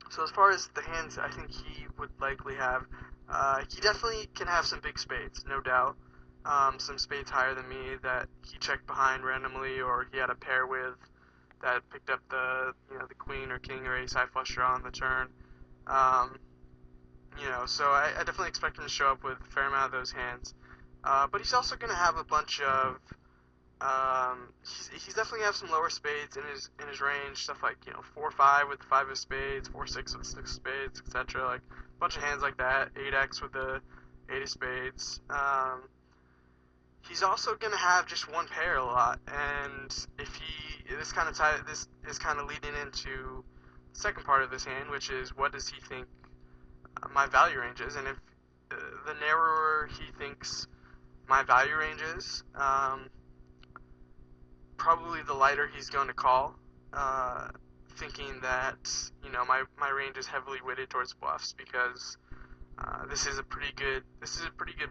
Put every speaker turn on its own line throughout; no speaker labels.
So as far as the hands, I think he would likely have. He definitely can have some big spades, no doubt. Some spades higher than me that he checked behind randomly, or he had a pair with that picked up the queen or king or ace high flush draw on the turn. Um, so I definitely expect him to show up with a fair amount of those hands. But he's also going to have a bunch of he's definitely gonna have some lower spades in his range, stuff like 4-5 with 5 of spades, 4-6 with 6 of spades, etc. Like a bunch of hands like that. 8x with the 8 of spades. He's also gonna have just one pair a lot, and if he this is kind of leading into the second part of this hand, which is what does he think my value range is, and if the narrower he thinks my value range is, probably the lighter he's going to call, thinking that my range is heavily weighted towards bluffs because this is a pretty good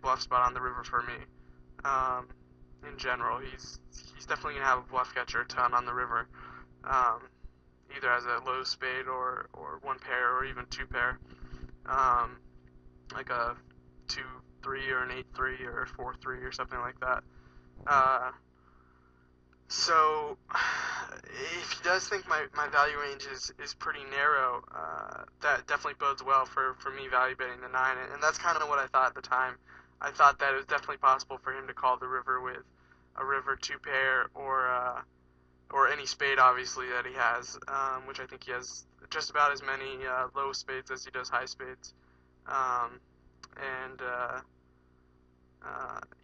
bluff spot on the river for me. In general, he's definitely gonna have a bluff catcher a ton on the river, either as a low spade or one pair or even two pair, like a 2-3 or an 8-3 or a 4-3 or something like that. So, if he does think my value range is pretty narrow, that definitely bodes well for me value betting the 9, and that's kind of what I thought at the time. I thought that it was definitely possible for him to call the river with a river 2 pair or any spade, obviously, that he has, which I think he has just about as many low spades as he does high spades. And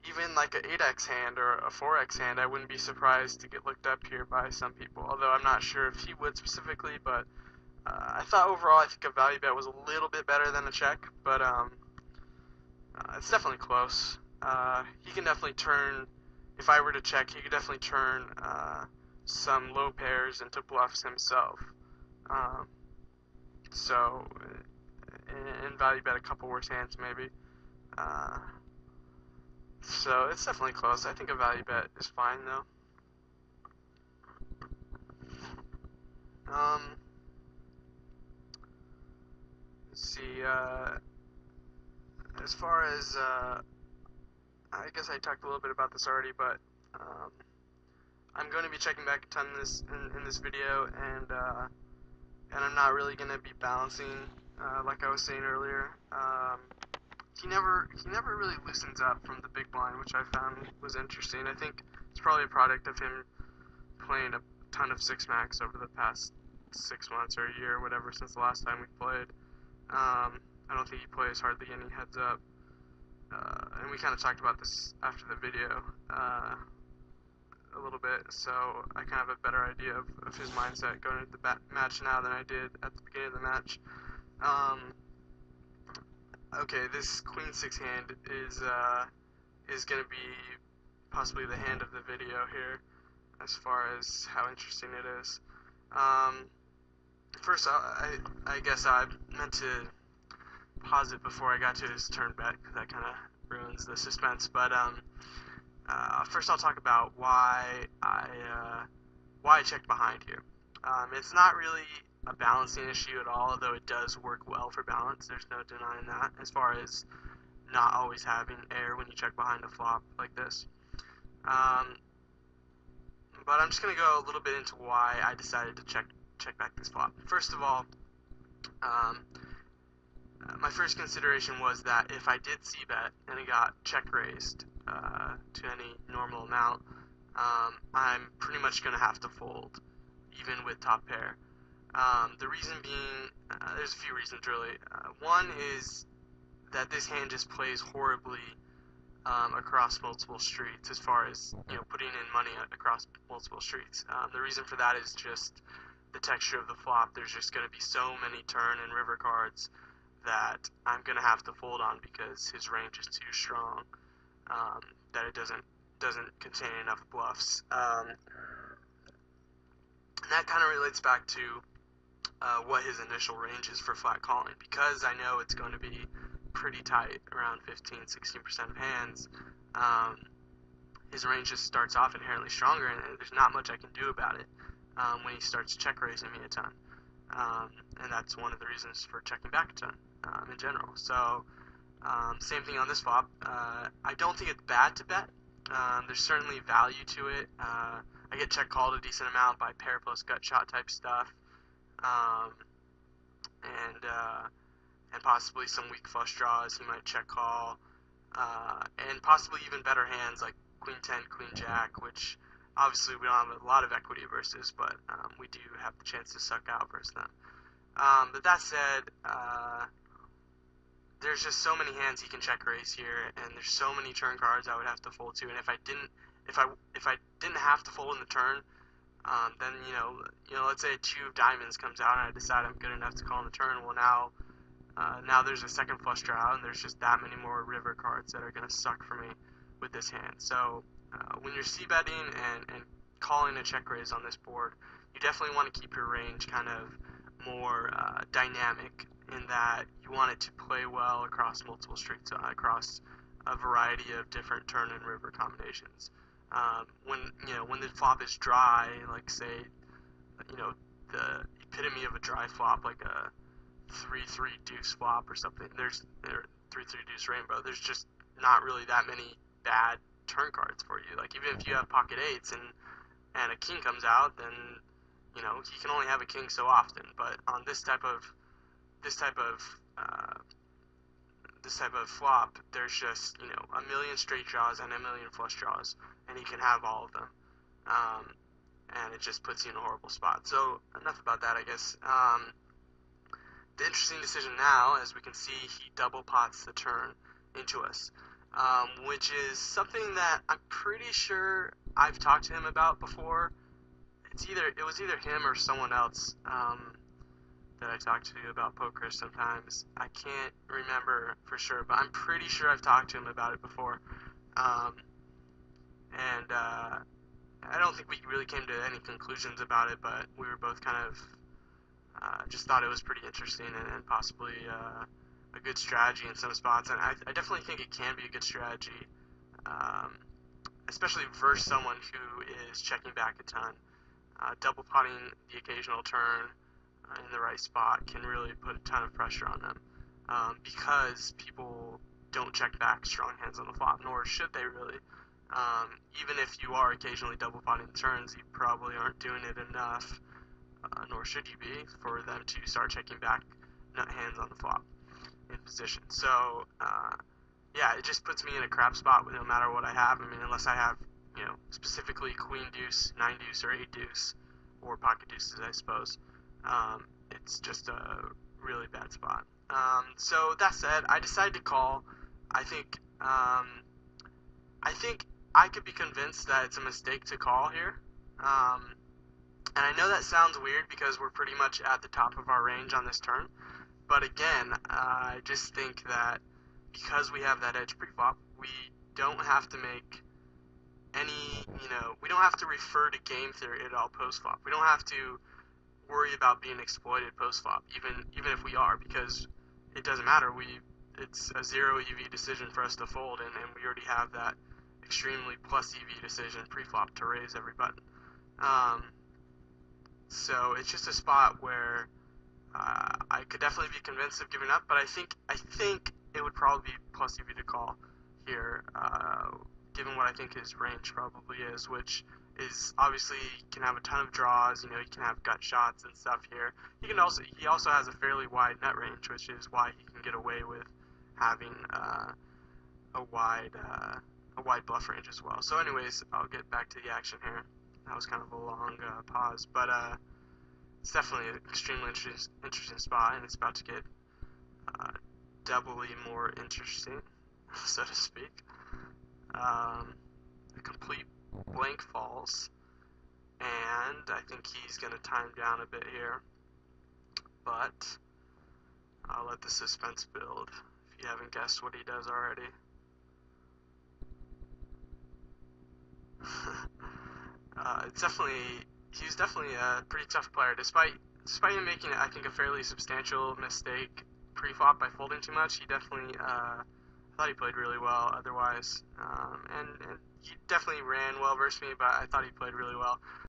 even like an 8x hand or a 4x hand, I wouldn't be surprised to get looked up here by some people, although I'm not sure if he would specifically, but I thought overall I think a value bet was a little bit better than a check, but it's definitely close. He can definitely turn, if I were to check, he could definitely turn some low pairs into bluffs himself. So, and value bet a couple worse hands maybe. So it's definitely close. I think a value bet is fine though. Let's see. As far as I guess I talked a little bit about this already, but I'm going to be checking back a ton in this video, and I'm not really going to be balancing like I was saying earlier. He never really loosens up from the big blind, which I found was interesting. I think it's probably a product of him playing a ton of 6-max over the past 6 months or a year or whatever since the last time we played. I don't think he plays hardly any heads up. And we kind of talked about this after the video a little bit, so I kind of have a better idea of his mindset going into the match now than I did at the beginning of the match. Okay, this Queen 6 hand is going to be possibly the hand of the video here, as far as how interesting it is. First, I guess I meant to pause it before I got to his turn bet, because that kind of ruins the suspense. But first, I'll talk about why I checked behind here. It's not really a balancing issue at all, although it does work well for balance. There's no denying that, as far as not always having air when you check behind a flop like this. But I'm just going to go a little bit into why I decided to check back this flop. First of all, my first consideration was that if I did c-bet and it got check raised to any normal amount, I'm pretty much going to have to fold, even with top pair. The reason being, there's a few reasons really. One is that this hand just plays horribly across multiple streets, as far as putting in money across multiple streets. The reason for that is just the texture of the flop. There's just going to be so many turn and river cards that I'm going to have to fold on because his range is too strong, that it doesn't contain enough bluffs. And that kind of relates back to what his initial range is for flat calling, because I know it's going to be pretty tight, around 15-16% of hands. His range just starts off inherently stronger, and there's not much I can do about it when he starts check raising me a ton. and that's one of the reasons for checking back a ton in general. So same thing on this flop. I don't think it's bad to bet. There's certainly value to it. I get check called a decent amount by pair plus gut shot type stuff, um, and possibly some weak flush draws he might check call, and possibly even better hands like Queen 10, Queen Jack, which obviously we don't have a lot of equity versus, but we do have the chance to suck out versus them. But that said, there's just so many hands he can check raise here, and there's so many turn cards I would have to fold to. And if I didn't have to fold in the turn, then let's say a 2 of diamonds comes out and I decide I'm good enough to call in the turn. Well, now there's a second flush draw out, and there's just that many more river cards that are gonna suck for me with this hand. So when you're c-betting and calling a check raise on this board, you definitely want to keep your range kind of more dynamic, in that you want it to play well across multiple streets, across a variety of different turn and river combinations. When the flop is dry, like say, the epitome of a dry flop, like a 3-3 deuce flop or something. There's 3-3 deuce rainbow. There's just not really that many bad turn cards for you. Like even if you have pocket eights and a king comes out, then he can only have a king so often. But on this type of flop, there's just a million straight draws and a million flush draws, and he can have all of them. And it just puts you in a horrible spot. So enough about that, I guess. The interesting decision now, as we can see, he double pots the turn into us, which is something that I'm pretty sure I've talked to him about before. It was either him or someone else that I talked to about poker sometimes. I can't remember for sure, but I'm pretty sure I've talked to him about it before. And I don't think we really came to any conclusions about it, but we were both kind of just thought it was pretty interesting and possibly a good strategy in some spots. And I definitely think it can be a good strategy, especially versus someone who is checking back a ton. Double potting the occasional turn in the right spot can really put a ton of pressure on them, because people don't check back strong hands on the flop, nor should they really. Even if you are occasionally double potting turns, you probably aren't doing it enough, nor should you be, for them to start checking back nut hands on the flop in position. So yeah, it just puts me in a crap spot no matter what I have. I mean, unless I have specifically queen deuce, 9 deuce, or 8 deuce, or pocket deuces, I suppose. It's just a really bad spot. So that said, I decided to call. I think I could be convinced that it's a mistake to call here. And I know that sounds weird because we're pretty much at the top of our range on this turn. But again, I just think that because we have that edge pre-flop, we don't have to make any, we don't have to refer to game theory at all post-flop. We don't have to worry about being exploited post-flop, even if we are, because it doesn't matter. It's a 0 EV decision for us to fold, and we already have that extremely plus EV decision pre-flop to raise every button. So it's just a spot where I could definitely be convinced of giving up, but I think it would probably be plus EV to call here, given what I think his range probably is, which is obviously can have a ton of draws. He can have gut shots and stuff here. He also has a fairly wide nut range, which is why he can get away with having a wide bluff range as well. So anyways, I'll get back to the action here. That was kind of a long pause, but it's definitely an extremely interesting spot, and it's about to get doubly more interesting, so to speak. A complete blank falls, and I think he's going to time down a bit here, but I'll let the suspense build if you haven't guessed what he does already. He's definitely a pretty tough player, despite him making, I think, a fairly substantial mistake pre-flop by folding too much. He definitely, I thought he played really well otherwise, and he definitely ran well versus me, but I thought he played really well.